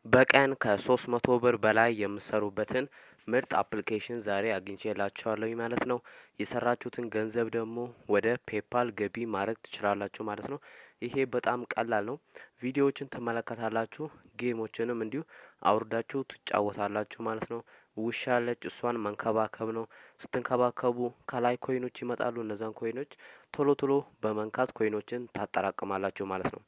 በቀን ከ300 ብር በላይ የምትሰሩበትን ምርጥ አፕሊኬሽን ዛሬ አግኝቼላችኋለሁ ማለት ነው። የሰራችሁትን ገንዘብ ደግሞ ወደ ፔፓል ገቢ ማድረግ ትችላላችሁ ማለት ነው። ይሄ በጣም ቀላል ነው። ቪዲዮዎችን ትመለከታላችሁ፣ ጌሞችንም እንዲሁ አውርዳችሁ ትጫወታላችሁ ማለት ነው። ውሻ አለች፣ እሷን መንከባከብ ነው። ስትንከባከቡ ከላይ ኮይኖች ይመጣሉ። እነዛን ኮይኖች ቶሎ ቶሎ በመንካት ኮይኖችን ታጠራቅማላችሁ ማለት ነው።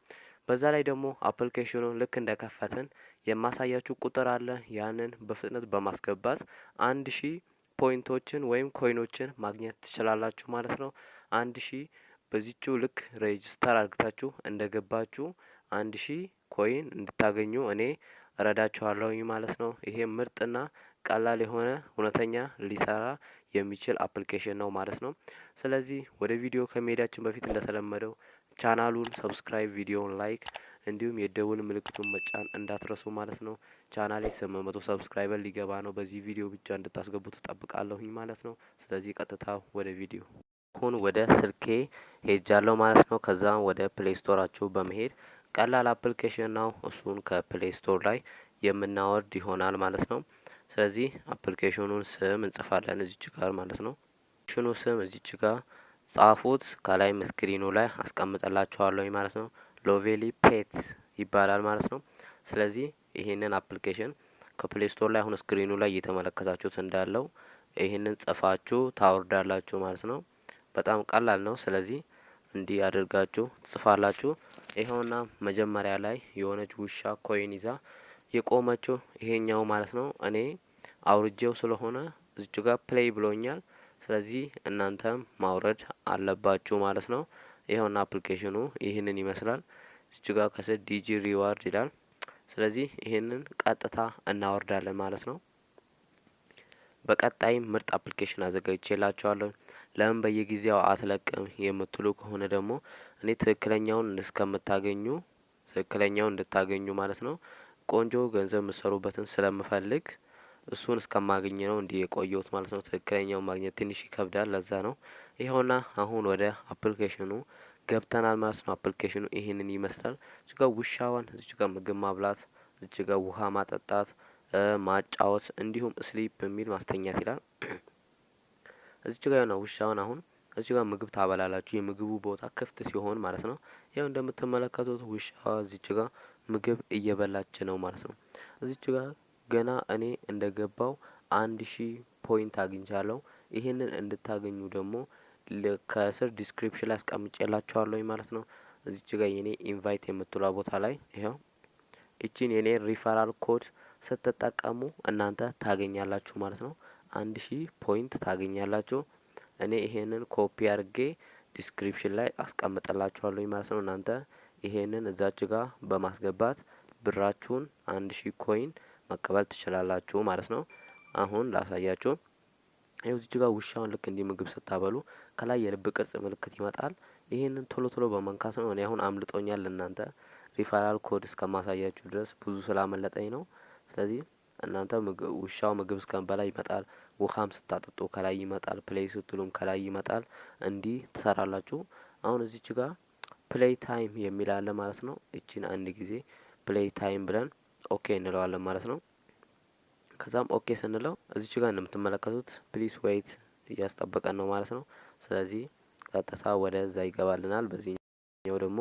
በዛ ላይ ደግሞ አፕሊኬሽኑን ልክ እንደከፈትን የማሳያችሁ ቁጥር አለ። ያንን በፍጥነት በማስገባት 1000 ፖይንቶችን ወይም ኮይኖችን ማግኘት ትችላላችሁ ማለት ነው። 1000 በዚህችው ልክ ሬጅስተር አድርጋችሁ እንደገባችሁ 1000 ኮይን እንድታገኙ እኔ እረዳችኋለሁኝ ማለት ነው። ይሄ ምርጥና ቀላል የሆነ እውነተኛ ሊሰራ የሚችል አፕሊኬሽን ነው ማለት ነው። ስለዚህ ወደ ቪዲዮ ከመሄዳችን በፊት እንደተለመደው ቻናሉን ሰብስክራይብ፣ ቪዲዮውን ላይክ እንዲሁም የደውል ምልክቱን መጫን እንዳትረሱ ማለት ነው። ቻናሌ 800 ሰብስክራይበር ሊገባ ነው። በዚህ ቪዲዮ ብቻ እንድታስገቡ ተጠብቃለሁኝ ማለት ነው። ስለዚህ ቀጥታ ወደ ቪዲዮ አሁን ወደ ስልኬ ሄጃለሁ ማለት ነው። ከዛም ወደ ፕሌይ ስቶራችሁ በመሄድ ቀላል አፕሊኬሽን ነው። እሱን ከፕሌይ ስቶር ላይ የምናወርድ ይሆናል ማለት ነው። ስለዚህ አፕሊኬሽኑን ስም እንጽፋለን እዚች ጋር ማለት ነው። ሽኑ ስም እዚች ጋር ጻፉት። ከላይ ስክሪኑ ላይ አስቀምጠላችኋለሁ ማለት ነው። ሎቬሊ ፔት ይባላል ማለት ነው። ስለዚህ ይሄንን አፕሊኬሽን ከፕሌይ ስቶር ላይ አሁን ስክሪኑ ላይ እየተመለከታችሁት እንዳለው ይሄንን ጽፋችሁ ታወርዳላችሁ ማለት ነው። በጣም ቀላል ነው። ስለዚህ እንዲህ አድርጋችሁ ትጽፋላችሁ። ይኸውና መጀመሪያ ላይ የሆነች ውሻ ኮይን ይዛ የቆመችው ይሄኛው ማለት ነው። እኔ አውርጄው ስለሆነ እዚች ጋር ፕሌይ ብሎኛል። ስለዚህ እናንተም ማውረድ አለባችሁ ማለት ነው። ይኸውና አፕሊኬሽኑ ይህንን ይመስላል። እዚች ጋር ከስር ዲጂ ሪዋርድ ይላል። ስለዚህ ይሄንን ቀጥታ እናወርዳለን ማለት ነው። በቀጣይም ምርጥ አፕሊኬሽን አዘጋጅቼላችኋለሁ። ለምን በየጊዜው አትለቅም የምትሉ ከሆነ ደግሞ እኔ ትክክለኛውን እንድታገኙ ማለት ነው። ቆንጆ ገንዘብ የምትሰሩበትን ስለምፈልግ እሱን እስከማገኝ ነው እንዲህ የቆየሁት ማለት ነው። ትክክለኛውን ማግኘት ትንሽ ይከብዳል። ለዛ ነው። ይኸውና አሁን ወደ አፕሊኬሽኑ ገብተናል ማለት ነው። አፕሊኬሽኑ ይሄንን ይመስላል። እዚህ ጋር ውሻዋን፣ እዚህ ጋር ምግብ ማብላት፣ እዚህ ጋር ውሃ ማጠጣት፣ ማጫወት እንዲሁም ስሊፕ የሚል ማስተኛት ይላል። እዚህ ጋር ነው ውሻዋን አሁን እዚህ ጋር ምግብ ታበላላችሁ። የምግቡ ቦታ ክፍት ሲሆን ማለት ነው። ያው እንደምትመለከቱት ውሻዋ እዚች ጋር ምግብ እየበላች ነው ማለት ነው። እዚች ጋር ገና እኔ እንደገባው 1000 ፖይንት አግኝቻለሁ። ይሄንን እንድታገኙ ደግሞ ከስር ዲስክሪፕሽን ላይ አስቀምጬላችኋለሁ ማለት ነው። እዚች ጋር የኔ ኢንቫይት የምትሏ ቦታ ላይ ይኸው እቺን የኔ ሪፈራል ኮድ ስትጠቀሙ እናንተ ታገኛላችሁ ማለት ነው። 1000 ፖይንት ታገኛላችሁ። እኔ ይሄንን ኮፒ አድርጌ ዲስክሪፕሽን ላይ አስቀምጥላችኋለሁ ማለት ነው። እናንተ ይሄንን እዛች ጋር በማስገባት ብራችሁን 1000 ኮይን መቀበል ትችላላችሁ ማለት ነው። አሁን ላሳያችሁ። ይኸው እዚህ ጋር ውሻውን ልክ እንዲህ ምግብ ስታበሉ ከላይ የልብ ቅርጽ ምልክት ይመጣል። ይሄንን ቶሎ ቶሎ በመንካት ነው። እኔ አሁን አምልጦኛል። እናንተ ሪፈራል ኮድ እስከማሳያችሁ ድረስ ብዙ ስላመለጠኝ ነው። ስለዚህ እናንተ ውሻው ምግብ እስከሚበላ ይመጣል። ውሃም ስታጠጡ ከላይ ይመጣል። ፕሌይ ስትሉም ከላይ ይመጣል። እንዲህ ትሰራላችሁ። አሁን እዚች ጋር ፕሌይ ታይም የሚል አለ ማለት ነው። እቺን አንድ ጊዜ ፕሌይ ታይም ብለን ኦኬ እንለዋለን ማለት ነው። ከዛም ኦኬ ስንለው እዚች ጋር እንደምትመለከቱት ፕሊስ ዌይት እያስጠበቀን ነው ማለት ነው። ስለዚህ ቀጥታ ወደዛ ይገባልናል። በዚህኛው ደግሞ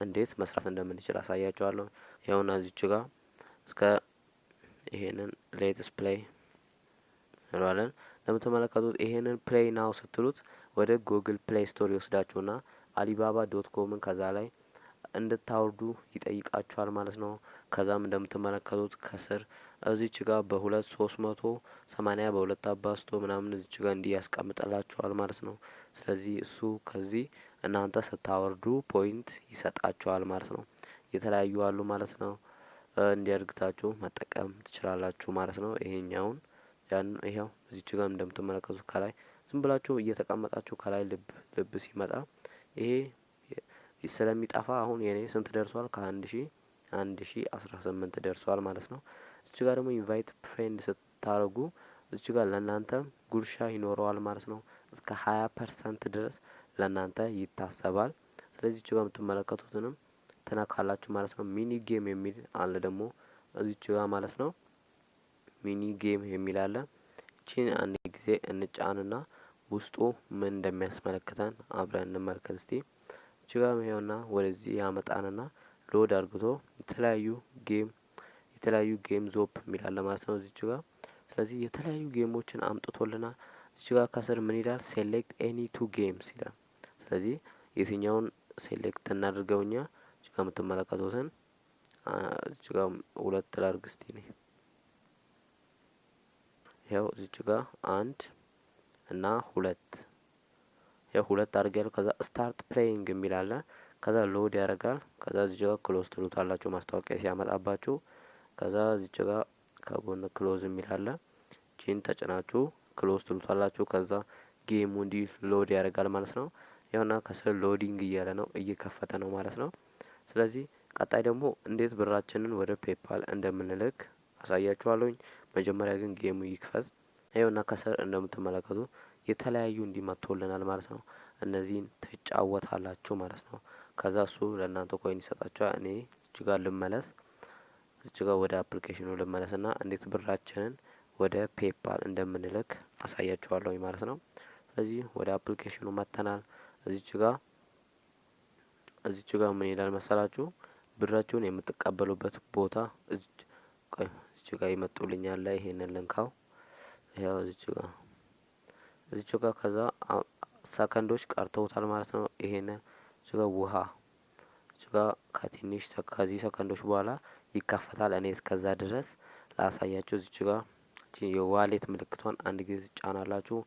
እንዴት መስራት እንደምንችል አሳያችኋለሁ። ይኸውና እዚች ጋር እስከ ይሄንን ሌትስ ፕሌይ እንለዋለን። እንደምትመለከቱት ይሄንን ፕሌይ ናው ስትሉት ወደ ጉግል ፕሌይ ስቶር ይወስዳችሁና አሊባባ ዶት ኮምን ከዛ ላይ እንድታወርዱ ይጠይቃችኋል ማለት ነው። ከዛም እንደምትመለከቱት ከስር እዚች ጋር በ2380 በሁለት አባዝቶ ምናምን እዚች ጋር እንዲህ ያስቀምጥላችኋል ማለት ነው። ስለዚህ እሱ ከዚህ እናንተ ስታወርዱ ፖይንት ይሰጣችኋል ማለት ነው። የተለያዩ አሉ ማለት ነው። እንዲያድግታችሁ መጠቀም ትችላላችሁ ማለት ነው። ይሄኛውን ያን ይሄው እዚች ጋር እንደምትመለከቱት ከላይ ዝም ብላችሁ እየተቀመጣችሁ ከላይ ልብ ሲመጣ ይሄ ስለሚጠፋ አሁን የኔ ስንት ደርሷል? ከ1018 ደርሷል ማለት ነው። እዚህ ጋር ደግሞ ኢንቫይት ፍሬንድ ስታደርጉ እዚህ ጋር ለእናንተ ጉርሻ ይኖረዋል ማለት ነው። እስከ 20% ድረስ ለእናንተ ይታሰባል። ስለዚህ እዚህ ጋር የምትመለከቱትንም ትነካላችሁ ማለት ነው። ሚኒ ጌም የሚል አለ ደግሞ እዚች ጋር ማለት ነው ሚኒ ጌም የሚል አለ። እቺን አንድ ጊዜ እንጫንና ውስጡ ምን እንደሚያስመለክተን አብረን እንመልከት እስቲ። እቺ ጋር ይሄውና ወደዚህ ያመጣንና ሎድ አርግቶ የተለያዩ ጌም ዞፕ የሚል አለ ማለት ነው እዚች ጋር። ስለዚህ የተለያዩ ጌሞችን አምጥቶልናል። እዚች ጋር ከስር ምን ይላል? ሴሌክት ኤኒ ቱ ጌምስ ይላል። ስለዚህ የትኛውን ሴሌክት እናድርገው እኛ? እዚች ጋር የምትመለከቱትን እዚች ጋር ሁለት ላድርግ እስቲ እኔ። ያው እዚች ጋር አንድ እና ሁለት ሁለት አድርጌያለሁ። ከዛ ስታርት ፕሌይንግ የሚል አለ። ከዛ ሎድ ያደርጋል። ከዛ እዚች ጋር ክሎዝ ትሉታላችሁ ማስታወቂያ ሲያመጣባችሁ። ከዛ እዚች ጋር ከጎን ክሎዝ የሚል አለ። ቺን ተጭናችሁ ክሎዝ ትሉታላችሁ። ከዛ ጌሙ እንዲህ ሎድ ያደርጋል ማለት ነው። ያውና ከስር ሎዲንግ እያለ ነው፣ እየከፈተ ነው ማለት ነው። ስለዚህ ቀጣይ ደግሞ እንዴት ብራችንን ወደ ፔፓል እንደምንልክ አሳያችኋለሁኝ። መጀመሪያ ግን ጌሙ ይክፈት። ይኸውና ከስር እንደምትመለከቱ የተለያዩ እንዲመጥቶልናል ማለት ነው። እነዚህን ትጫወታላችሁ ማለት ነው። ከዛ እሱ ለእናንተ ኮይን ይሰጣችኋል። እኔ እዚህ ጋር ልመለስ። እዚህ ጋር ወደ አፕሊኬሽኑ ልመለስና እንዴት ብራችንን ወደ ፔፓል እንደምንልክ አሳያችኋለሁኝ ማለት ነው። ስለዚህ ወደ አፕሊኬሽኑ መጥተናል። እዚች ጋር ምን ይላል መሰላችሁ? ብራችሁን የምትቀበሉበት ቦታ እዚች ጋር ይመጡልኛል። ላይ ይሄንን ልንካው። ያው እዚች ጋር ከዛ ሰከንዶች ቀርተውታል ማለት ነው። ይሄንን እዚች ጋር ውሃ እዚች ጋር ከዚህ ሰከንዶች በኋላ ይከፈታል። እኔ እስከዛ ድረስ ላሳያችሁ። እዚች ጋር የዋሌት ምልክቷን አንድ ጊዜ ጫናላችሁ።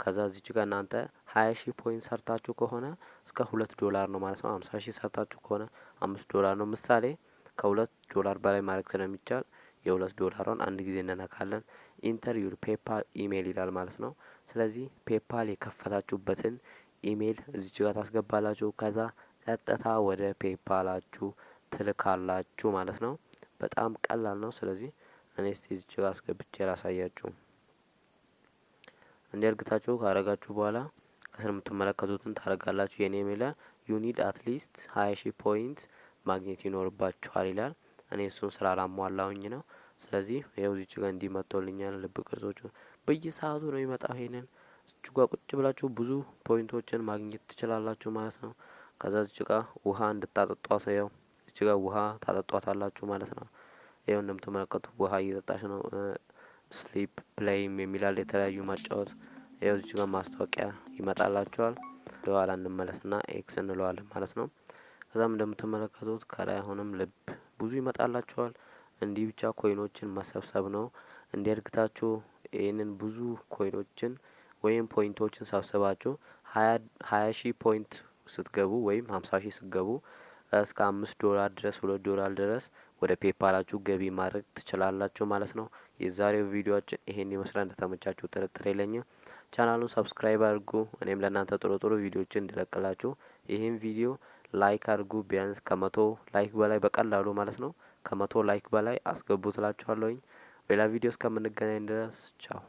ከዛ እዚች ጋር እናንተ 20,000 ፖይንት ሰርታችሁ ከሆነ እስከ $2 ነው ማለት ነው። 50,000 ሰርታችሁ ከሆነ $5 ነው። ምሳሌ $2 በላይ ማድረግ ስለሚቻል $2ን አንድ ጊዜ እንነካለን። ኢንተር ዩር ፔፓል ኢሜይል ይላል ማለት ነው። ስለዚህ ፔፓል የከፈታችሁበትን ኢሜይል እዚች ጋር ታስገባላችሁ። ከዛ ቀጥታ ወደ ፔፓላችሁ ትልካላችሁ ማለት ነው። በጣም ቀላል ነው። ስለዚህ እኔ እስቲ እዚች ጋር አስገብቼ ላሳያችሁ። እንዲያርግታችሁ ካረጋችሁ በኋላ ከስር የምትመለከቱትን ታረጋላችሁ። የኔ ኢሜይል ዩኒድ አትሊስት 20,000 ፖይንት ማግኘት ይኖርባችኋል ይላል። እኔ እሱን ስላላሟላሁኝ ነው። ስለዚህ ይኸው እዚች ጋር እንዲመጣልኛል። ልብ ቅርጾቹ በየሰዓቱ ነው የሚመጣው። ይሄንን እዚች ጋር ቁጭ ብላችሁ ብዙ ፖይንቶችን ማግኘት ትችላላችሁ ማለት ነው። ከዛ እዚች ጋር ውሃ እንድታጠጧት ይኸው እዚች ጋር ውሃ ታጠጧታላችሁ ማለት ነው። ይኸው እንደምትመለከቱ ውሃ እየጠጣች ነው። ስሊፕ ፕሌይም የሚላል የተለያዩ ማጫወት። ይኸው እዚች ጋር ማስታወቂያ ይመጣላችኋል። ወደኋላ እንመለስና ኤክስ እንለዋለን ማለት ነው። ከዛም እንደምትመለከቱት ከላይ አሁንም ልብ ብዙ ይመጣላችኋል። እንዲህ ብቻ ኮይኖችን መሰብሰብ ነው። እንዲያድግታችሁ ይህንን ብዙ ኮይኖችን ወይም ፖይንቶችን ሰብስባችሁ 20,000 ፖይንት ስትገቡ ወይም 50,000 ስትገቡ እስከ $5 ድረስ $2 ድረስ ወደ ፔፓላችሁ ገቢ ማድረግ ትችላላችሁ ማለት ነው። የዛሬው ቪዲዮአችን ይሄን ይመስላል። እንደተመቻችሁ ጥርጥር የለኝም። ቻናሉን ሰብስክራይብ አድርጉ። እኔም ለእናንተ ጥሩ ቪዲዮዎችን እንድለቅላችሁ ይሄን ቪዲዮ ላይክ አድርጉ። ቢያንስ ከ100 ላይክ በላይ በቀላሉ ማለት ነው ከ100 ላይክ በላይ አስገቡ ትላችኋለሁኝ። ሌላ ቪዲዮ እስከምንገናኝ ድረስ ቻው።